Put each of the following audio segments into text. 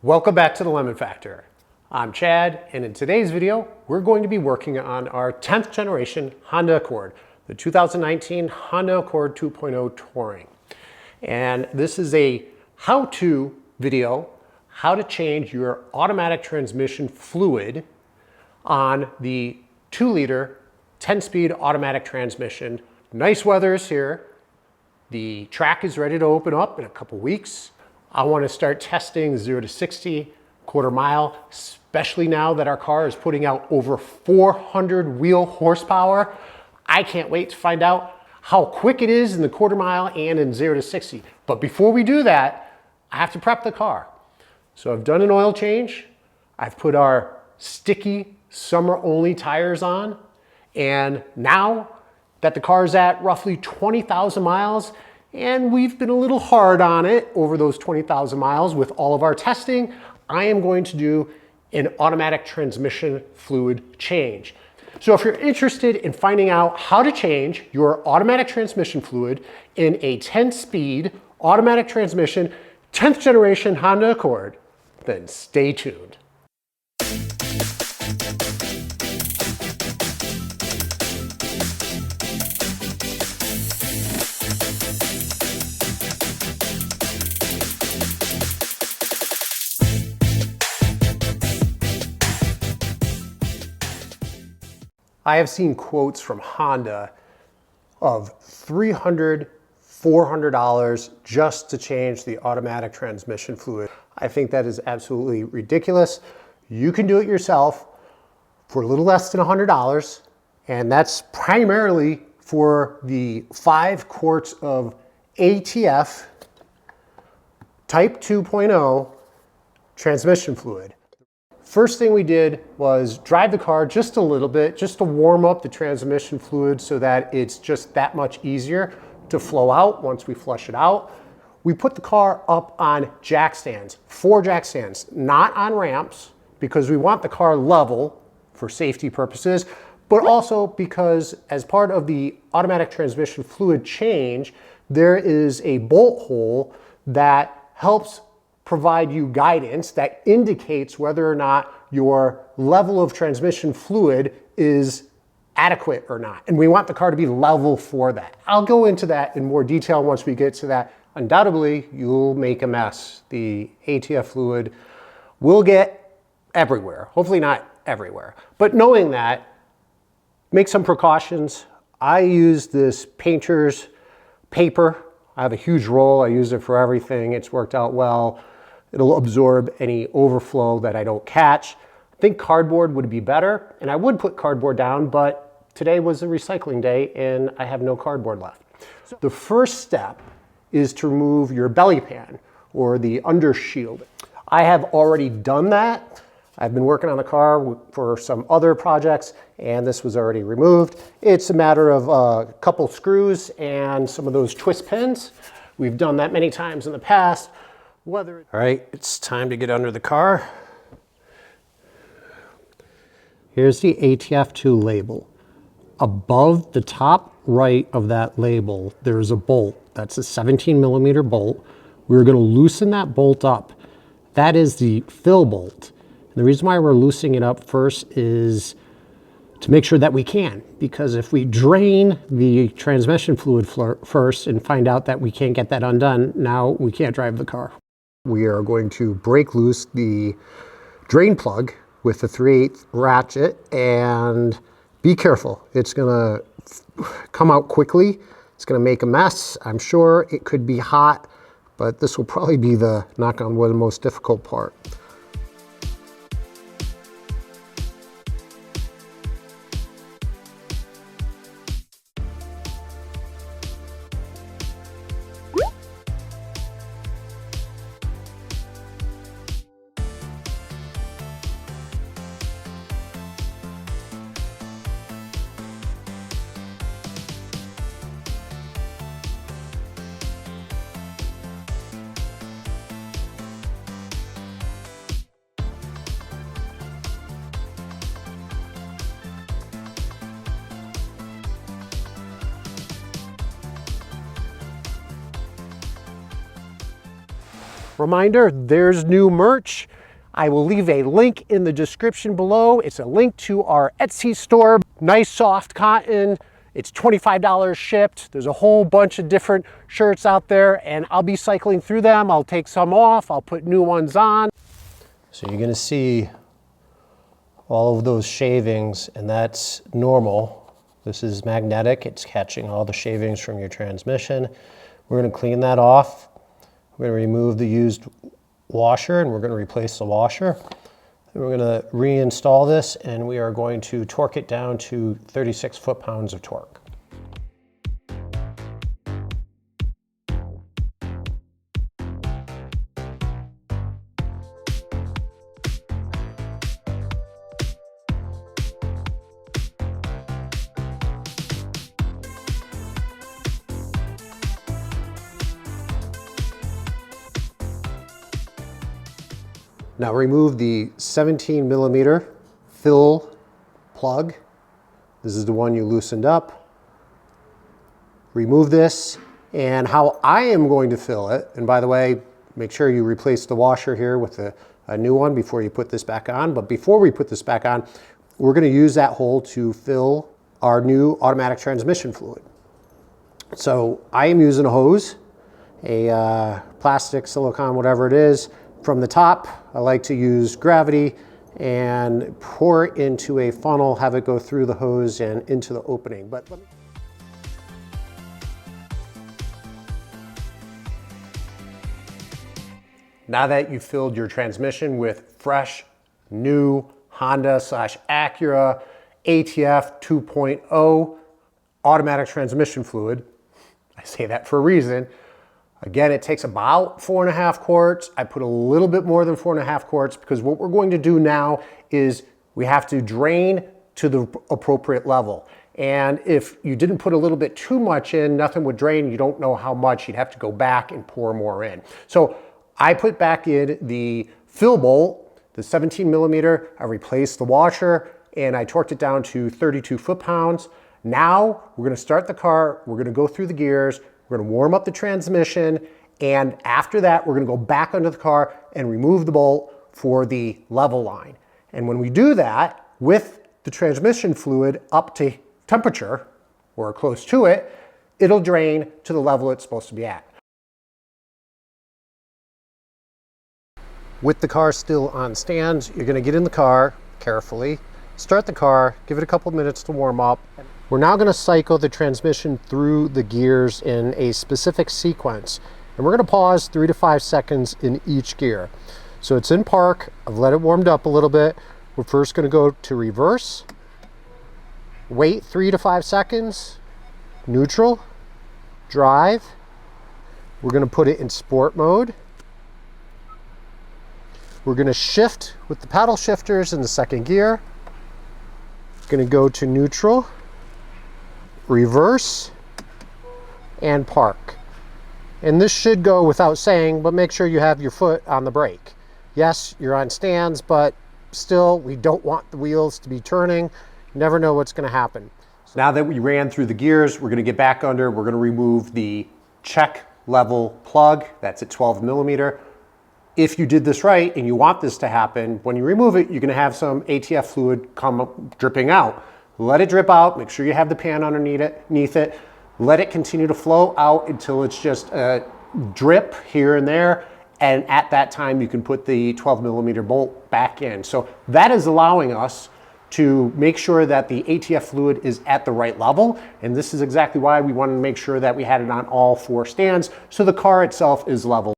Welcome back to the Lemon Factor. I'm Chad, and in today's video, we're going to be working on our 10th generation Honda Accord, the 2019 Honda Accord 2.0 Touring. And this is a how-to video, how to change your automatic transmission fluid on the 2-liter 10-speed automatic transmission. Nice weather is here. The track is ready to open up in a couple weeks. I want to start testing 0 to 60 quarter mile, especially now that our car is putting out over 400 wheel horsepower. I can't wait to find out how quick it is in the quarter mile and in 0 to 60. But before we do that, I have to prep the car. So I've done an oil change. I've put our sticky summer only tires on. And now that the car is at roughly 20,000 miles, and we've been a little hard on it over those 20,000 miles with all of our testing, I am going to do an automatic transmission fluid change. So if you're interested in finding out how to change your automatic transmission fluid in a 10-speed automatic transmission, 10th generation Honda Accord, then stay tuned. I have seen quotes from Honda of $300, $400 just to change the automatic transmission fluid. I think that is absolutely ridiculous. You can do it yourself for a little less than $100, and that's primarily for the 5 quarts of atf-type 2.0 transmission fluid. First thing we did was drive the car just a little bit, just to warm up the transmission fluid so that it's just that much easier to flow out once we flush it out. We put the car up on jack stands, 4 jack stands, not on ramps, because we want the car level for safety purposes, but also because as part of the automatic transmission fluid change, there is a bolt hole that helps provide you guidance that indicates whether or not your level of transmission fluid is adequate or not. And we want the car to be level for that. I'll go into that in more detail once we get to that. Undoubtedly, you'll make a mess. The ATF fluid will get everywhere. Hopefully not everywhere. But knowing that, make some precautions. I use this painter's paper. I have a huge roll. I use it for everything. It's worked out well. It'll absorb any overflow that I don't catch. I think cardboard would be better, and I would put cardboard down, but today was a recycling day and I have no cardboard left. So the first step is to remove your belly pan or the undershield. I have already done that. I've been working on the car for some other projects and this was already removed. It's a matter of a couple screws and some of those twist pins. We've done that many times in the past. All right, it's time to get under the car. Here's the ATF2 label. Above the top right of that label, there's a bolt. That's a 17mm bolt. We're going to loosen that bolt up. That is the fill bolt. And the reason why we're loosening it up first is to make sure that we can, because if we drain the transmission fluid first and find out that we can't get that undone, now we can't drive the car. We are going to break loose the drain plug with the 3/8 ratchet and be careful. It's gonna come out quickly. It's gonna make a mess. I'm sure it could be hot, but this will probably be the, knock on wood, the most difficult part. Reminder, there's new merch. I will leave a link in the description below. It's a link to our Etsy store. Nice soft cotton. It's $25 shipped. There's a whole bunch of different shirts out there, and I'll be cycling through them. I'll take some off. I'll put new ones on. So you're gonna see all of those shavings, and that's normal. This is magnetic. It's catching all the shavings from your transmission. We're gonna clean that off. We're gonna remove the used washer, and we're gonna replace the washer. And we're gonna reinstall this, and we are going to torque it down to 36 foot-pounds of torque. Now remove the 17 millimeter fill plug. This is the one you loosened up. Remove this, and how I am going to fill it, and by the way, make sure you replace the washer here with a new one before you put this back on. But before we put this back on, we're gonna use that hole to fill our new automatic transmission fluid. So I am using a hose, a plastic, silicone, whatever it is. From the top, I like to use gravity and pour it into a funnel, have it go through the hose and into the opening. Now that you've filled your transmission with fresh, new Honda/Acura ATF 2.0 automatic transmission fluid, I say that for a reason. Again, it takes about 4.5 quarts. I put a little bit more than 4.5 quarts because what we're going to do now is we have to drain to the appropriate level. And if you didn't put a little bit too much in, nothing would drain. You don't know how much. You'd have to go back and pour more in. So I put back in the fill bolt, the 17 millimeter. I replaced the washer, and I torqued it down to 32 foot-pounds. Now we're going to start the car. We're going to go through the gears. We're gonna warm up the transmission, and after that, we're gonna go back under the car and remove the bolt for the level line. And when we do that, with the transmission fluid up to temperature, or close to it, it'll drain to the level it's supposed to be at. With the car still on stands, you're gonna get in the car carefully, start the car, give it a couple minutes to warm up. We're now going to cycle the transmission through the gears in a specific sequence. And we're going to pause 3 to 5 seconds in each gear. So it's in park. I've let it warmed up a little bit. We're first going to go to reverse. Wait 3 to 5 seconds. Neutral. Drive. We're going to put it in sport mode. We're going to shift with the paddle shifters in the second gear. Going to go to neutral. Reverse, and park. And this should go without saying, but make sure you have your foot on the brake. Yes, you're on stands, but still, we don't want the wheels to be turning. You never know what's going to happen. So now that we ran through the gears, we're going to get back under. We're going to remove the check level plug. That's at 12 millimeter. If you did this right and you want this to happen, when you remove it, you're going to have some ATF fluid come up, dripping out. Let it drip out, make sure you have the pan underneath it, let it continue to flow out until it's just a drip here and there, and at that time you can put the 12 millimeter bolt back in. So that is allowing us to make sure that the ATF fluid is at the right level, and this is exactly why we wanted to make sure that we had it on all 4 stands, so the car itself is level.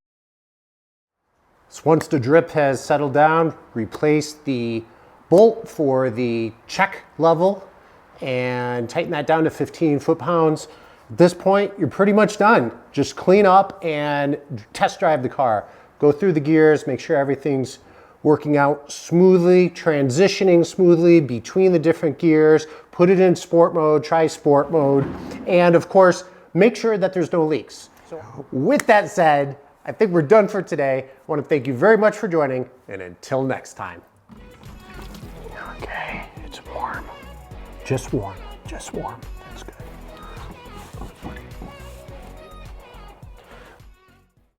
So once the drip has settled down, replace the bolt for the check level and tighten that down to 15 foot-pounds. At this point, you're pretty much done. Just clean up and test drive the car. Go through the gears, make sure everything's working out smoothly, transitioning smoothly between the different gears, put it in sport mode, try sport mode, and of course, make sure that there's no leaks. So with that said, I think we're done for today. I want to thank you very much for joining, and until next time. Okay, it's warm. Just warm, just warm.